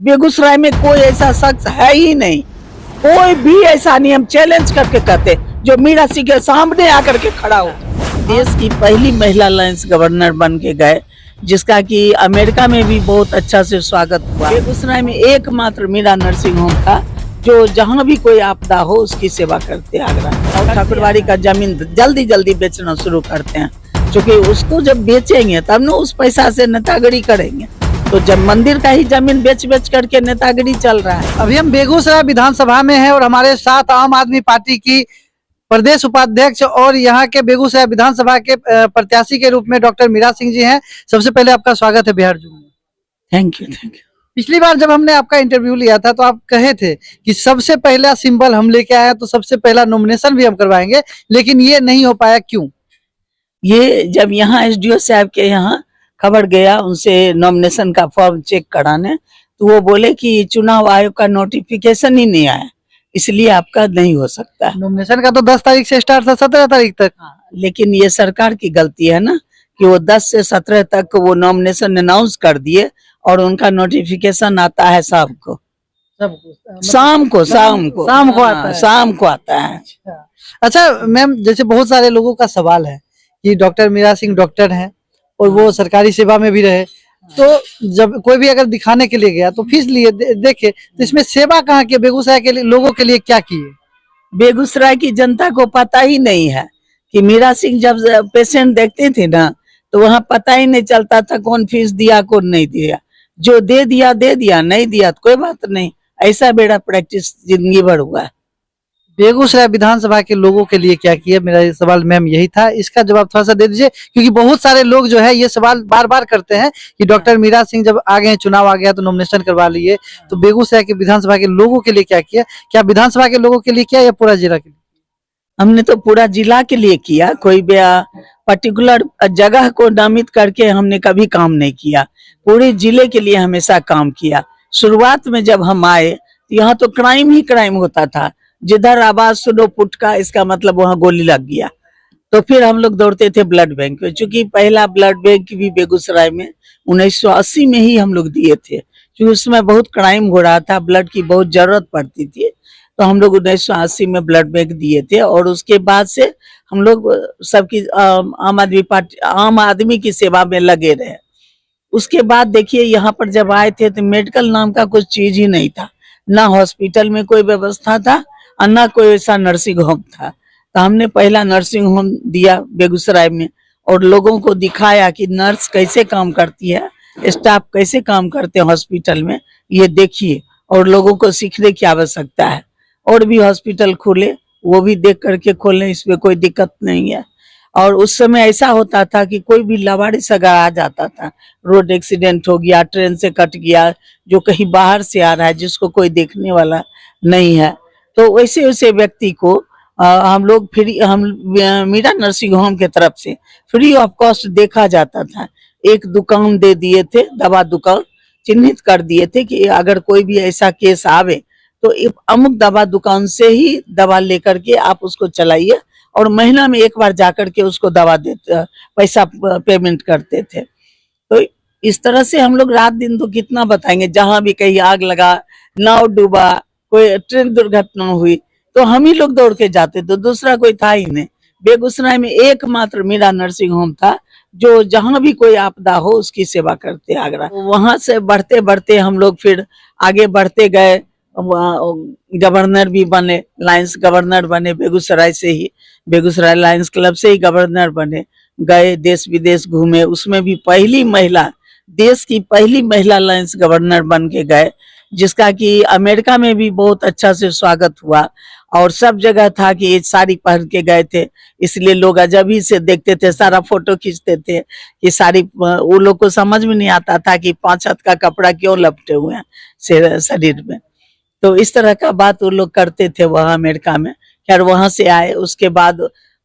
बेगूसराय में कोई ऐसा शख्स है ही नहीं, कोई भी ऐसा नहीं। हम चैलेंज करके कहते जो मीरा सिंह के सामने आकर के खड़ा हो। देश की पहली महिला लाइन्स गवर्नर बन के गए, जिसका कि अमेरिका में भी बहुत अच्छा से स्वागत हुआ। बेगूसराय में एकमात्र मीरा नर्सिंग होम था जो जहाँ भी कोई आपदा हो उसकी सेवा करते आगरा। और ठाकुरबाड़ी का जमीन जल्दी जल्दी बेचना शुरू करते हैं, क्योंकि उसको जब बेचेंगे तब ना उस पैसा से नेतागिरी करेंगे। तो जब मंदिर का ही जमीन बेच बेच करके नेतागिरी चल रहा है। अभी हम बेगूसराय विधानसभा में हैं और हमारे साथ आम आदमी पार्टी की प्रदेश उपाध्यक्ष और यहाँ के बेगूसराय विधानसभा के प्रत्याशी के रूप में डॉक्टर मीरा सिंह जी हैं। सबसे पहले आपका स्वागत है बिहार जू में। Thank you, thank you. पिछली बार जब हमने आपका इंटरव्यू लिया था तो आप कहे थे कि सबसे पहला सिंबल हम लेके आए तो सबसे पहला नॉमिनेशन भी हम करवाएंगे, लेकिन ये नहीं हो पाया, क्यों? ये जब यहाँ एसडीओ साहब के यहाँ खबर गया उनसे नॉमिनेशन का फॉर्म चेक कराने, तो वो बोले कि चुनाव आयोग का नोटिफिकेशन ही नहीं आया, इसलिए आपका नहीं हो सकता। नॉमिनेशन का तो 10 तारीख से स्टार्ट था, 17 तारीख तक। हाँ, लेकिन ये सरकार की गलती है ना कि वो 10 से 17 तक वो नॉमिनेशन अनाउंस कर दिए और उनका नोटिफिकेशन आता है शाम को शाम को आता है। अच्छा मैम, जैसे बहुत सारे लोगों का सवाल है कि डॉक्टर मीरा सिंह डॉक्टर हैं और वो सरकारी सेवा में भी रहे, तो जब कोई भी अगर दिखाने के लिए गया तो फीस लिए देखे, तो इसमें सेवा कहाँ की? बेगूसराय के लिए लोगों के लिए क्या किए? बेगूसराय की जनता को पता ही नहीं है कि मीरा सिंह जब पेशेंट देखते थे ना, तो वहाँ पता ही नहीं चलता था कौन फीस दिया कौन नहीं दिया। जो दे दिया, नहीं दिया तो कोई बात नहीं। ऐसा बेड़ा प्रैक्टिस जिंदगी भर हुआ है। बेगूसराय विधानसभा के लोगों के लिए क्या किया, मेरा ये सवाल मैम यही था। इसका जवाब थोड़ा सा दे दीजिए, क्योंकि बहुत सारे लोग जो है ये सवाल बार बार करते हैं कि डॉक्टर मीरा सिंह जब आ गए, चुनाव आ गया तो नॉमिनेशन करवा लिए, तो बेगूसराय के विधानसभा के लोगों के लिए क्या किया? क्या विधानसभा के लोगों के लिए किया या पूरा जिला के लिए? हमने तो पूरा जिला के लिए किया, कोई पर्टिकुलर जगह को नामित करके हमने कभी काम नहीं किया। पूरे जिले के लिए हमेशा काम किया। शुरुआत में जब हम आए तो यहाँ तो क्राइम ही क्राइम होता था, जिधर आवाज सुनो पुटका, इसका मतलब वहाँ गोली लग गया। तो फिर हम लोग दौड़ते थे ब्लड बैंक में, क्योंकि पहला ब्लड बैंक भी बेगूसराय में 1980 में ही हम लोग दिए थे, क्योंकि उसमें बहुत क्राइम हो रहा था, ब्लड की बहुत जरूरत पड़ती थी। तो हम लोग 1980 में ब्लड बैंक दिए थे और उसके बाद से हम लोग सबकी आम आदमी की सेवा में लगे रहे। उसके बाद देखिए यहाँ पर जब आए थे तो मेडिकल नाम का कुछ चीज ही नहीं था, ना हॉस्पिटल में कोई व्यवस्था था और ना कोई ऐसा नर्सिंग होम था। तो हमने पहला नर्सिंग होम दिया बेगूसराय में और लोगों को दिखाया कि नर्स कैसे काम करती है, स्टाफ कैसे काम करते हैं हॉस्पिटल में, ये देखिए। और लोगों को सीखने की आवश्यकता है। और भी हॉस्पिटल खोले, वो भी देख करके खोलने, इसमें कोई दिक्कत नहीं है। और उस समय ऐसा होता था कि कोई भी लवारिस अगर आ जाता था, रोड एक्सीडेंट हो गया, ट्रेन से कट गया, जो कहीं बाहर से आ रहा है जिसको कोई देखने वाला नहीं है, तो वैसे वैसे व्यक्ति को हम लोग मीरा नर्सिंग होम के तरफ से फ्री ऑफ कॉस्ट देखा जाता था। एक दुकान दे दिए थे, दवा दुकान चिन्हित कर दिए थे कि अगर कोई भी ऐसा केस आवे तो अमुक दवा दुकान से ही दवा लेकर के आप उसको चलाइए, और महीना में एक बार जाकर के उसको दवा देते, पैसा पेमेंट करते थे। तो इस तरह से हम लोग रात दिन तो कितना बताएंगे, जहां भी कहीं आग लगा, नाव डूबा, कोई ट्रेन दुर्घटना हुई, तो हम ही लोग दौड़ के जाते थे, दूसरा कोई था ही नहीं। बेगूसराय में एकमात्र मीरा नर्सिंग होम था जो जहां भी कोई आपदा हो उसकी सेवा करते आगरा। वहां से बढ़ते बढ़ते हम लोग फिर आगे बढ़ते गए, गवर्नर भी बने, लायंस गवर्नर बने बेगूसराय से ही, बेगूसराय लायंस क्लब से ही गवर्नर बने। गए देश विदेश घूमे, उसमें भी देश की पहली महिला लायंस गवर्नर बन के गए, जिसका कि अमेरिका में भी बहुत अच्छा से स्वागत हुआ। और सब जगह था कि ये साड़ी पहन के गए थे, इसलिए लोग अजब ही से देखते थे, सारा फोटो खींचते थे कि साड़ी। वो लोग को समझ में नहीं आता था कि 5 हाथ का कपड़ा क्यों लपटे हुए हैं शरीर में। तो इस तरह का बात वो लोग करते थे वहां अमेरिका में। खैर वहां से आए, उसके बाद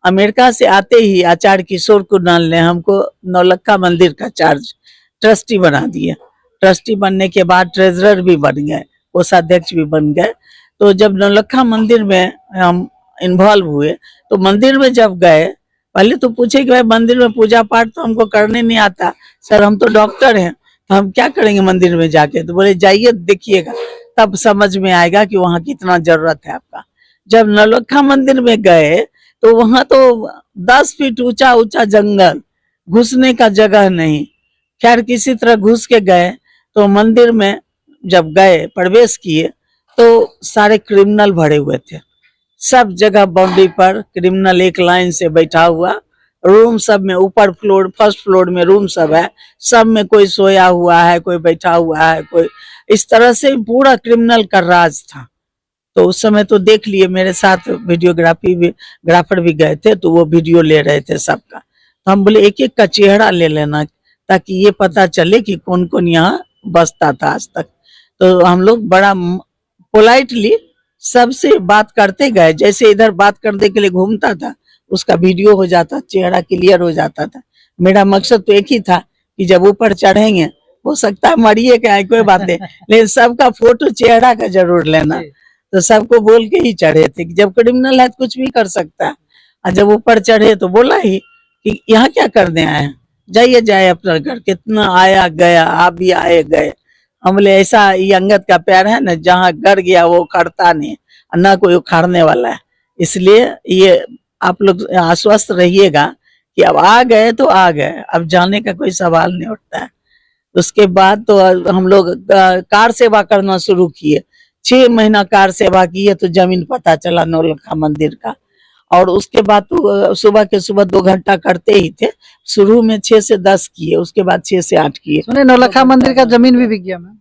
अमेरिका से आते ही आचार्य किशोर कुणाल ने हमको नौलक्खा मंदिर का ट्रस्टी बना दिया। ट्रस्टी बनने के बाद ट्रेजरर भी बन गए, कोषाध्यक्ष भी बन गए। तो जब नौलक्खा मंदिर में हम इन्वॉल्व हुए, तो मंदिर में जब गए, पहले तो पूछे कि भाई मंदिर में पूजा पाठ तो हमको करने नहीं आता। सर हम तो डॉक्टर हैं, तो हम क्या करेंगे मंदिर में जाके? तो बोले जाइए देखिएगा, तब समझ में आएगा कि वहाँ कितना जरूरत है आपका। जब नौलखा मंदिर में गए तो वहां तो 10 फीट ऊंचा ऊंचा जंगल, घुसने का जगह नहीं। खैर किसी तरह घुस के गए। तो मंदिर में जब गए, प्रवेश किए, तो सारे क्रिमिनल भरे हुए थे। सब जगह बाउंड्री पर क्रिमिनल एक लाइन से बैठा हुआ। रूम सब में, ऊपर फ्लोर, फर्स्ट फ्लोर में रूम सब है, सब में कोई सोया हुआ है, कोई बैठा हुआ है, कोई इस तरह से पूरा क्रिमिनल का राज था। तो उस समय तो देख लिए, मेरे साथ वीडियोग्राफी भी, ग्राफर भी गए थे, तो वो वीडियो ले रहे थे सबका। तो हम बोले एक एक का चेहरा ले लेना, ताकि ये पता चले कि कौन कौन यहाँ बसता था आज तक। तो हम लोग बड़ा पोलाइटली सबसे बात करते गए। जैसे इधर बात करने के लिए घूमता था, उसका वीडियो हो जाता, चेहरा क्लियर हो जाता था। मेरा मकसद तो एक ही था कि जब ऊपर चढ़ेंगे, हो सकता है मरिए क्या, कोई बात नहीं, लेकिन सबका फोटो चेहरा का जरूर लेना। तो सबको बोल के ही चढ़े थे कि जब क्रिमिनल है तो कुछ भी कर सकता है। और जब ऊपर चढ़े तो बोला ही कि यहाँ क्या करने आए हैं, जाइए जाए अपना घर। कितना आया गया, आप भी आए गए। हम बोले ऐसा ये अंगद का प्यार है ना, जहाँ गड़ गया वो उखड़ता नहीं, और ना कोई उखाड़ने वाला है। इसलिए ये आप लोग आश्वस्त रहिएगा कि अब आ गए तो आ गए, अब जाने का कोई सवाल नहीं उठता है। उसके बाद तो हम लोग कार सेवा करना शुरू किए। 6 महीना कार सेवा किए तो जमीन पता चला नौलखा मंदिर का। और उसके बाद तो सुबह के सुबह 2 घंटा करते ही थे। शुरू में 6 से 10 किए, उसके बाद 6 से 8 किए। सुने नौलखा मंदिर का जमीन भी बिक गया मैम।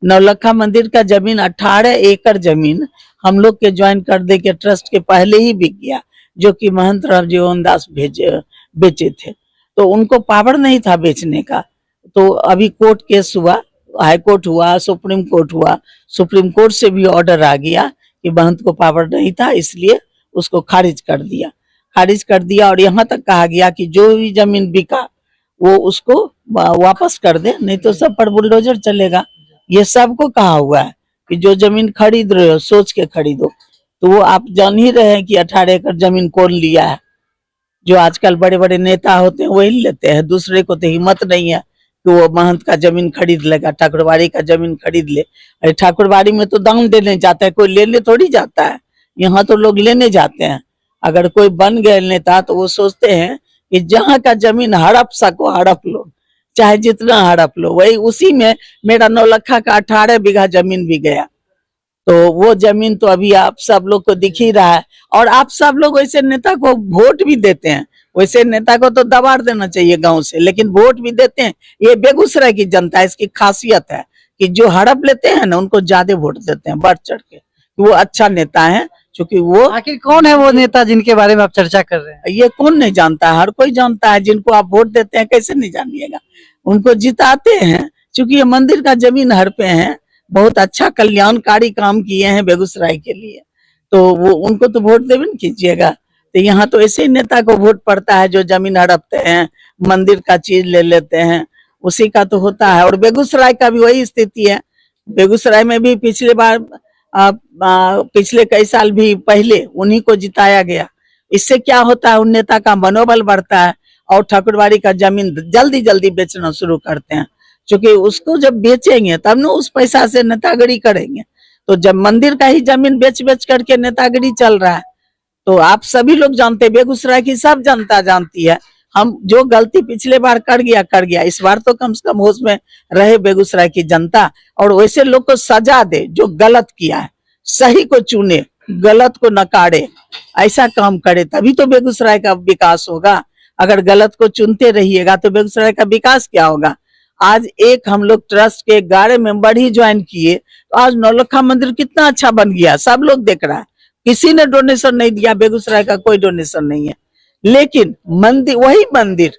नौलखा मंदिर का जमीन 18 एकड़ जमीन हम लोग के ज्वाइन कर दे के ट्रस्ट के पहले ही बिक गया, जो कि महंत राम जीवन दास बेचे थे। तो उनको पावर नहीं था बेचने का। तो अभी कोर्ट केस हुआ, हाई कोर्ट हुआ, सुप्रीम कोर्ट हुआ। सुप्रीम कोर्ट से भी ऑर्डर आ गया कि महंत को पावर नहीं था, इसलिए उसको खारिज कर दिया। खारिज कर दिया और यहाँ तक कहा गया कि जो भी जमीन बिका वो उसको वापस कर दे, नहीं तो सब पर बुलडोजर चलेगा। ये सबको कहा हुआ है कि जो जमीन खरीद रहे हो सोच के खरीदो। तो वो आप जान ही रहे हैं कि 18 एकड़ जमीन कौन लिया है। जो आजकल बड़े बड़े नेता होते हैं वही लेते हैं, दूसरे को तो हिम्मत नहीं है कि वो महंत का जमीन खरीद लेगा, ठाकुरबाड़ी का जमीन खरीद ले। अरे ठाकुरबाड़ी में तो दाम देने जाता है, कोई लेने थोड़ी जाता है। यहाँ तो लोग लेने जाते हैं। अगर कोई बन गए नेता तो वो सोचते हैं कि जहाँ का जमीन हड़प सको हड़प लो, चाहे जितना हड़प लो। वही उसी में मेरा नौलखा का 18 बीघा जमीन भी गया। तो वो जमीन तो अभी आप सब लोग को दिख ही रहा है। और आप सब लोग वैसे नेता को वोट भी देते हैं। वैसे नेता को तो दबा देना चाहिए गांव से, लेकिन वोट भी देते हैं। ये बेगूसराय की जनता, इसकी खासियत है कि जो हड़प लेते हैं ना उनको ज्यादा वोट देते हैं बढ़ चढ़ के, वो अच्छा नेता है। क्योंकि वो, आखिर कौन है वो नेता जिनके बारे में आप चर्चा कर रहे हैं? ये कौन नहीं जानता है, हर कोई जानता है। जिनको आप वोट देते हैं कैसे नहीं जानिएगा, उनको जिताते हैं। क्योंकि ये मंदिर का जमीन हड़पे हैं, बहुत अच्छा कल्याणकारी काम किए हैं बेगूसराय के लिए। तो वो उनको तो वोट देवे न कीजिएगा। तो यहाँ तो ऐसे ही नेता को वोट पड़ता है जो जमीन हड़पते हैं, मंदिर का चीज ले लेते हैं, उसी का तो होता है। और बेगूसराय का भी वही स्थिति है। बेगूसराय में भी पिछले बार पिछले कई साल भी पहले उन्हीं को जिताया गया। इससे क्या होता है, उन नेता का मनोबल बढ़ता है और ठाकुरबाड़ी का जमीन जल्दी जल्दी बेचना शुरू करते हैं। क्योंकि उसको जब बेचेंगे तब ना उस पैसा से नेतागिरी करेंगे। तो जब मंदिर का ही जमीन बेच बेच करके नेतागिरी चल रहा है, तो आप सभी लोग जानते हैं, बेगूसराय की सब जनता जानती है। हम जो गलती पिछले बार कर गया, इस बार तो कम से कम होश में रहे बेगूसराय की जनता, और वैसे लोग को सजा दे जो गलत किया है। सही को चुने, गलत को नकारे, ऐसा काम करे तभी तो बेगूसराय का विकास होगा। अगर गलत को चुनते रहिएगा तो बेगूसराय का विकास क्या होगा। आज एक हम लोग ट्रस्ट के 11 मेंबर ही ज्वाइन किए, तो आज नौलखा मंदिर कितना अच्छा बन गया, सब लोग देख रहा है। किसी ने डोनेशन नहीं दिया, बेगूसराय का कोई डोनेशन नहीं है। लेकिन मंदिर, वही मंदिर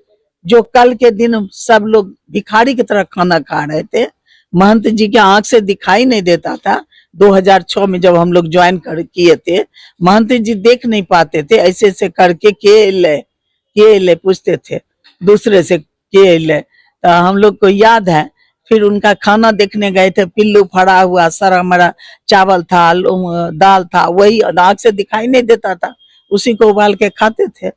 जो कल के दिन सब लोग भिखारी की तरह खाना खा रहे थे, महंत जी के आंख से दिखाई नहीं देता था। 2006 में जब हम लोग ज्वाइन किए थे, महंत जी देख नहीं पाते थे, ऐसे ऐसे करके के ले पूछते थे दूसरे से, के ले। तो हम लोग को याद है, फिर उनका खाना देखने गए थे, पिल्लू फड़ा हुआ सारा हमारा चावल था, दाल था, वही आंख से दिखाई नहीं देता था, उसी को उबाल के खाते थे।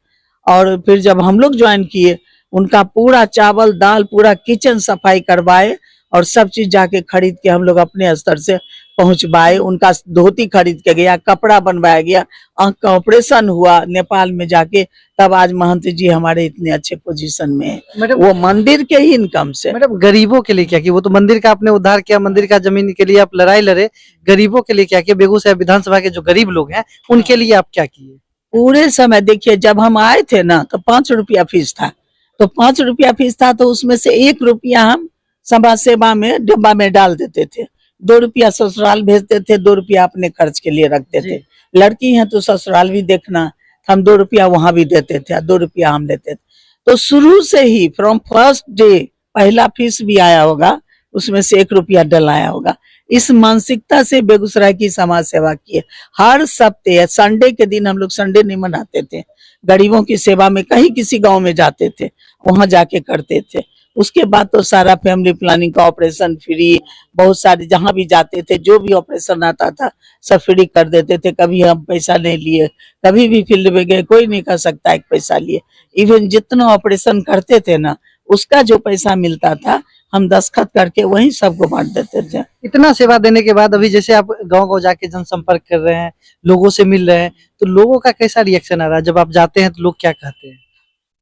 और फिर जब हम लोग ज्वाइन किए उनका पूरा चावल दाल पूरा किचन सफाई करवाए और सब चीज जाके खरीद के हम लोग अपने स्तर से पहुंचवाए। उनका धोती खरीद के गया, कपड़ा बनवाया गया, आंख का ऑपरेशन हुआ नेपाल में जाके, तब आज महंत जी हमारे इतने अच्छे पोजीशन में है, मैडम वो मंदिर के ही इनकम से। मैडम गरीबों के लिए क्या किया? वो तो मंदिर का आपने उद्धार किया, मंदिर का जमीन के लिए आप लड़ाई लड़े, गरीबों के लिए क्या किया? बेगूसराय विधानसभा के जो गरीब लोग हैं उनके लिए आप क्या किए? पूरे समय देखिए, जब हम आए थे ना तो 5 रुपया फीस था, तो 5 रुपया फीस था तो उसमें से 1 रुपया हम समाज सेवा में डिब्बा में डाल देते थे, 2 रुपया ससुराल भेजते थे, 2 रुपया अपने खर्च के लिए रखते थे। लड़की है तो ससुराल भी देखना, हम 2 रुपया वहां भी देते थे, 2 रुपया हम लेते थे। तो शुरू से ही फ्रॉम फर्स्ट डे पहला फीस भी आया होगा, उसमें से 1 रुपया डलाया होगा। इस मानसिकता से बेगूसराय की समाज सेवा की है। हर सप्ताह संडे के दिन हम लोग संडे नहीं मनाते थे, गरीबों की सेवा में कहीं किसी गांव में जाते थे, वहां जाके करते थे। उसके बाद तो सारा फैमिली प्लानिंग का ऑपरेशन फ्री, बहुत सारे जहां भी जाते थे जो भी ऑपरेशन आता था सब फ्री कर देते थे। कभी हम पैसा नहीं लिए, कभी भी फील्ड में गए कोई नहीं कर सकता एक पैसा लिए। इवन जितना ऑपरेशन करते थे ना, उसका जो पैसा मिलता था हम दस्तखत करके वहीं सबको बांट देते थे। इतना सेवा देने के बाद अभी जैसे आप गांव-गांव जाके जनसंपर्क कर रहे हैं, लोगों से मिल रहे हैं, तो लोगों का कैसा रिएक्शन आ रहा है? जब आप जाते हैं तो लोग क्या कहते हैं?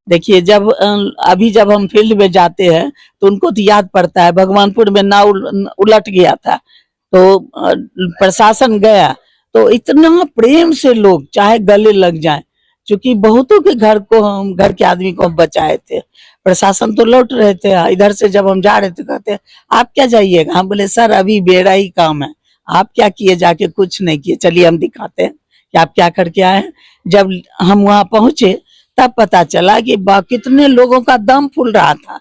देखिए, जब अभी जब हम फील्ड में जाते हैं तो उनको तो याद पड़ता है, भगवानपुर में नाव उलट गया था तो प्रशासन गया तो इतना प्रेम से लोग चाहे गले लग जाए, क्योंकि बहुतों के घर को हम घर के आदमी को हम बचाए थे। प्रशासन तो लौट रहे थे, इधर से जब हम जा रहे थे कहते आप क्या जाइएगा? हम बोले सर अभी बेड़ा ही काम है। आप क्या किए जाके? कुछ नहीं किए, चलिए हम दिखाते हैं कि आप क्या करके आए हैं। जब हम वहां पहुंचे तब पता चला कि कितने लोगों का दम फूल रहा था।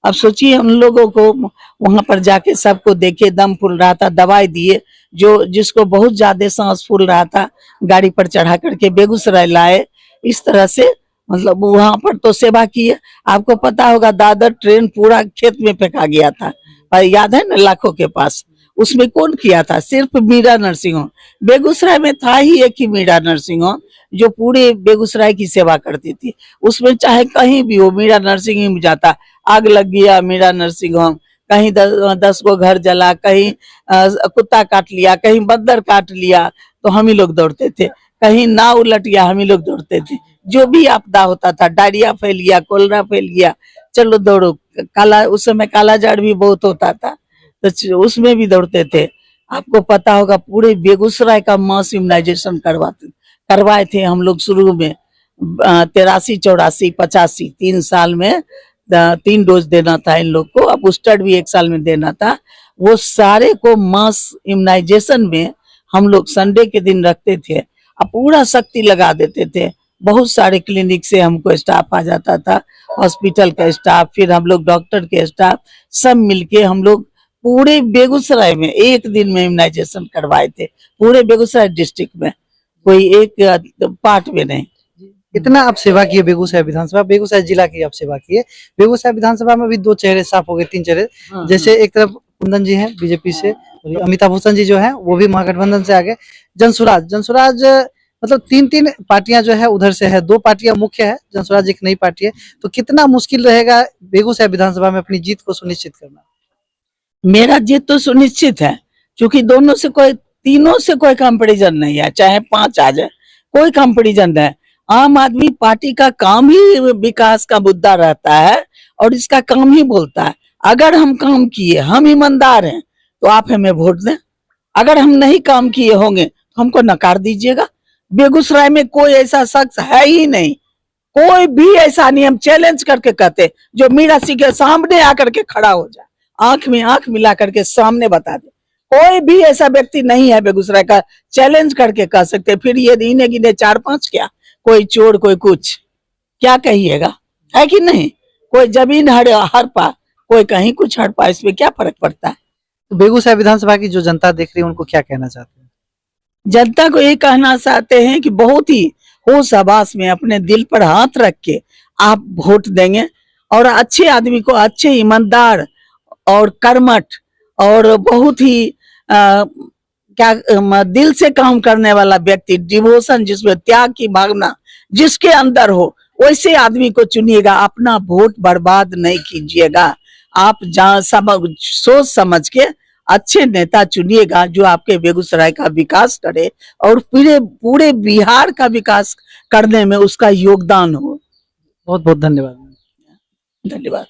अब सोचिए, उन लोगों को वहां पर जाके सबको देखे दम फूल रहा था, दवाई दिए, जो जिसको बहुत ज्यादा सांस फूल रहा था गाड़ी पर चढ़ा करके बेगूसराय लाए। इस तरह से मतलब वहां पर तो सेवा की है। आपको पता होगा दादर ट्रेन पूरा खेत में फेंका गया था, पर याद है ना लाखों के पास, उसमें कौन किया था? सिर्फ मीरा नर्सिंग होम। बेगूसराय में था ही एक ही मीरा नर्सिंग होम जो पूरे बेगूसराय की सेवा करती थी। उसमें चाहे कहीं भी हो, मीरा नर्सिंग होम जाता, आग लग गया मीरा नर्सिंग होम, कहीं 10 को घर जला, कहीं कुत्ता काट लिया, कहीं बंदर काट लिया तो हम ही लोग दौड़ते थे, कहीं नाव उलट गया हम ही लोग दौड़ते थे। जो भी आपदा होता था, डायरिया फैल गया, कोलरा फैल गया, चलो दौड़ो। काला, उस समय काला जाड़ भी बहुत होता था तो उसमें भी दौड़ते थे। आपको पता होगा पूरे बेगूसराय का मास इम्यूनाइजेशन करवाए थे हम लोग शुरू में 83, 84, 85 3 साल में 3 डोज देना था इन लोग को। अब बूस्टर भी 1 साल में देना था। वो सारे को मास इम्यूनाइजेशन में हम लोग संडे के दिन रखते थे, अब पूरा शक्ति लगा देते थे। बहुत सारे क्लिनिक से हमको स्टाफ आ जाता था, हॉस्पिटल का स्टाफ, फिर हम लोग डॉक्टर के स्टाफ, सब मिलके हम लोग पूरे बेगूसराय में एक दिन में इम्यूनाइजेशन करवाए थे, पूरे बेगूसराय डिस्ट्रिक्ट में, कोई एक पार्ट में नहीं। इतना आप सेवा किए बेगूसराय विधानसभा, बेगूसराय जिला की आप सेवा किए। बेगूसराय विधानसभा में भी 2 चेहरे साफ हो गए, 3 चेहरे। जैसे एक तरफ कुंदन जी हैं बीजेपी से, और अमिताभ भूषण जी जो हैं वो भी महागठबंधन से आ गए। जनसुराज मतलब 3 पार्टियां जो है उधर से है, 2 पार्टियां मुख्य है, जनसुराज एक नई पार्टी है। तो कितना मुश्किल रहेगा बेगूसराय विधानसभा में अपनी जीत को सुनिश्चित करना? मेरा जीत तो सुनिश्चित है, क्योंकि दोनों से कोई, तीनों से कोई कंपैरिजन नहीं है, चाहे 5 आ जाए कोई कंपैरिजन नहीं है। आम आदमी पार्टी का काम ही विकास का मुद्दा रहता है और इसका काम ही बोलता है। अगर हम काम किए, हम ईमानदार हैं तो आप हमें वोट दें, अगर हम नहीं काम किए होंगे तो हमको नकार दीजिएगा। बेगूसराय में कोई ऐसा शख्स है ही नहीं, कोई भी ऐसा नहीं, हम चैलेंज करके कहते, जो मीरा सिंह के सामने आकर के खड़ा हो जाए, आंख में आंख मिला करके सामने बता दे, कोई भी ऐसा व्यक्ति नहीं है बेगूसराय का, चैलेंज करके कह सकते। फिर ये इन्हें गिने 4-5 क्या, कोई चोर कोई कुछ, क्या कहिएगा, है कि नहीं? कोई जमीन हर पा, कोई कहीं कुछ हर पा, इसमें क्या फर्क पड़ता है? तो बेगूसराय विधानसभा की जो जनता देख रही है उनको क्या कहना चाहते हैं? जनता को ये कहना चाहते हैं कि बहुत ही होश हवास में अपने दिल पर हाथ रख के आप वोट देंगे और अच्छे आदमी को, अच्छे ईमानदार और कर्मठ और बहुत ही दिल से काम करने वाला व्यक्ति, डिवोशन जिसमें त्याग की भावना जिसके अंदर हो, वैसे आदमी को चुनिएगा, अपना वोट बर्बाद नहीं कीजिएगा। आप जहाँ सोच समझ के अच्छे नेता चुनिएगा जो आपके बेगूसराय का विकास करे और पूरे पूरे बिहार का विकास करने में उसका योगदान हो। बहुत बहुत धन्यवाद। धन्यवाद।